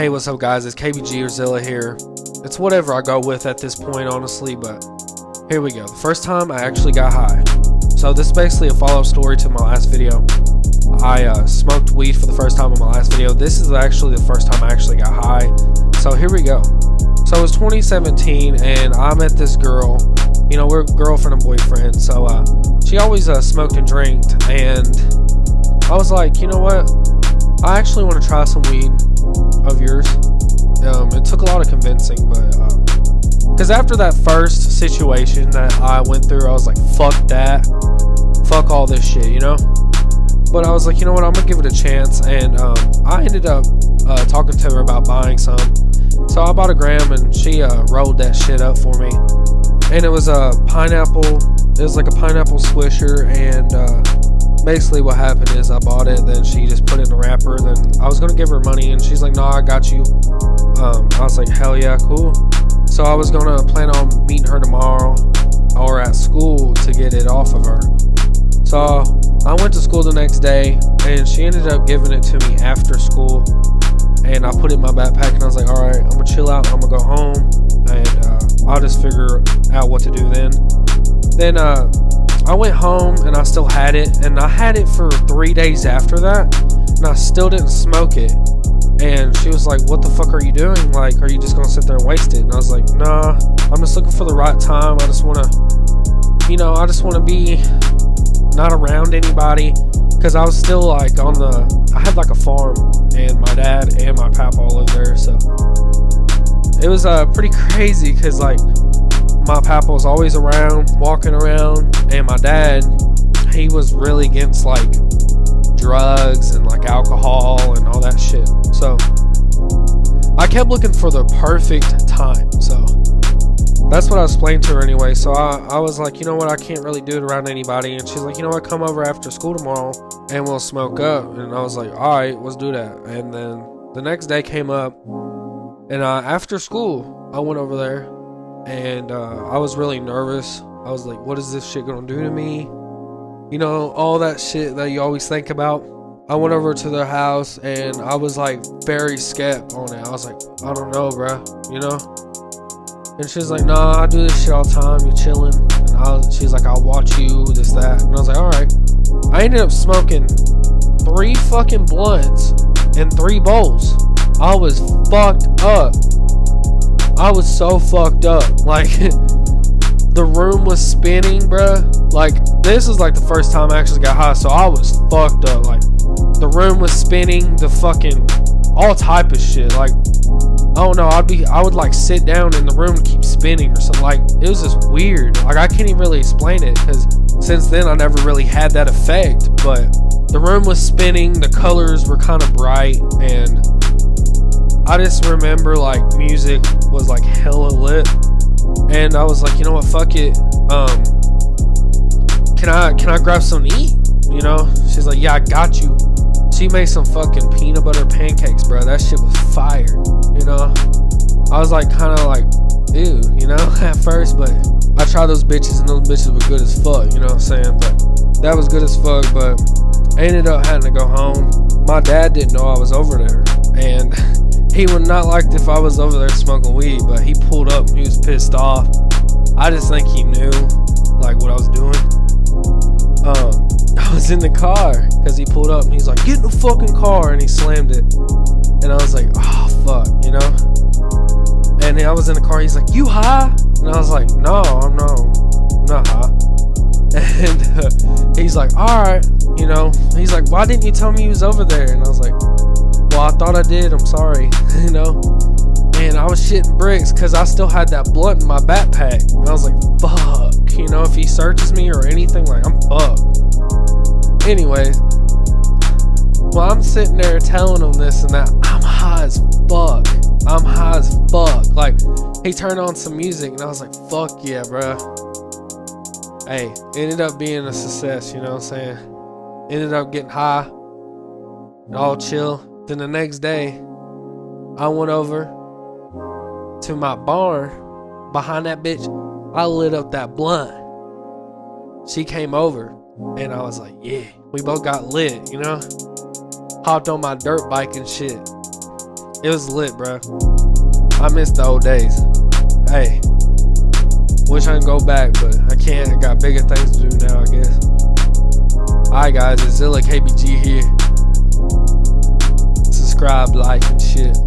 Hey, what's up, guys? It's KBG or Zilla here. It's whatever I go with at this point, honestly, but here we go. The first time I actually got high. So this is basically a follow-up story to my last video. I smoked weed for the first time in my last video. This is actually the first time I actually got high. So here we go. So it was 2017, and I met this girl. You know, we're girlfriend and boyfriend. So she always smoked and drank, and I was like, you know what? I actually want to try some weed of yours. It took a lot of convincing, but because after that first situation that I went through, I was like, fuck that, fuck all this shit, you know. But I was like, you know what, I'm gonna give it a chance, and I ended up talking to her about buying some. So I bought a gram, and she rolled that shit up for me, and it was a pineapple. It was like a pineapple swisher, and basically what happened is I bought it, then she just put it in a wrapper. Then I was gonna give her money, and she's like, no, I got you. I was like, hell yeah, cool. So I was gonna plan on meeting her tomorrow or at school to get it off of her. So I went to school the next day, and she ended up giving it to me after school, and I put it in my backpack, and I was like, all right, I'm gonna chill out, I'm gonna go home, and I'll just figure out what to do then. Then I went home, and I still had it, and I had it for 3 days after that, and I still didn't smoke it. And she was like, what the fuck are you doing? Like, are you just gonna sit there and waste it? And I was like, nah, I'm just looking for the right time. I just wanna, you know, I just wanna be not around anybody, because I was still like I had like a farm, and my dad and my papa all lived there. So it was pretty crazy, because like my papa was always around, walking around, and my dad, he was really against like drugs and like alcohol and all that shit. So I kept looking for the perfect time. So that's what I explained to her anyway. So I was like, you know what, I can't really do it around anybody. And she's like, you know what, come over after school tomorrow and we'll smoke up. And I was like, all right, let's do that. And then the next day came up, and after school I went over there, and I was really nervous. I was like, what is this shit gonna do to me? You know, all that shit that you always think about. I went over to their house, and I was like very skept on it. I was like, I don't know, bruh, you know? And she's like, nah, I do this shit all the time, you chilling. And she's like, I'll watch you, this, that. And I was like, alright. I ended up smoking 3 fucking blunts and 3 bowls. I was fucked up. I was so fucked up. Like, the room was spinning, bruh. Like, this is like the first time I actually got high, so I was fucked up. Like, the room was spinning, the fucking all type of shit. Like, I don't know, I would like sit down in the room and keep spinning or something. Like, it was just weird. Like, I can't even really explain it, because since then I never really had that effect. But the room was spinning, the colors were kind of bright, and I just remember like music was like hella lit, and I was like, you know what, fuck it. Can I grab something to eat? You know? She's like, yeah, I got you. She made some fucking peanut butter pancakes, bro. That shit was fire. You know? I was like kind of like, ew, you know, at first, but I tried those bitches, and those bitches were good as fuck, you know what I'm saying? But that was good as fuck. But I ended up having to go home. My dad didn't know I was over there, and he would not like if I was over there smoking weed, but he pulled up and he was pissed off. I just think he knew like what I was doing. I was in the car because he pulled up and he's like, get in the fucking car, and he slammed it. And I was like, oh fuck, you know? And I was in the car, he's like, you high? And I was like, no, I'm not high. And he's like, alright, you know? He's like, why didn't you tell me you was over there? And I was like, well, I thought I did, I'm sorry. You know? And I was shitting bricks because I still had that blunt in my backpack. And I was like, fuck. You know, if he searches me or anything, like, I'm fucked. Anyway, well, I'm sitting there telling him this and that. I'm high as fuck. I'm high as fuck. Like, he turned on some music, and I was like, fuck yeah, bruh. Hey, it ended up being a success, you know what I'm saying? Ended up getting high, all chill. Then the next day, I went over to my barn. Behind that bitch, I lit up that blunt. She came over, and I was like, yeah, we both got lit, you know? Hopped on my dirt bike and shit. It was lit, bro. I miss the old days. Hey, wish I could go back, but I can't. I got bigger things to do now, I guess. Alright guys, it's Zilla KBG here. Subscribe, like, and shit.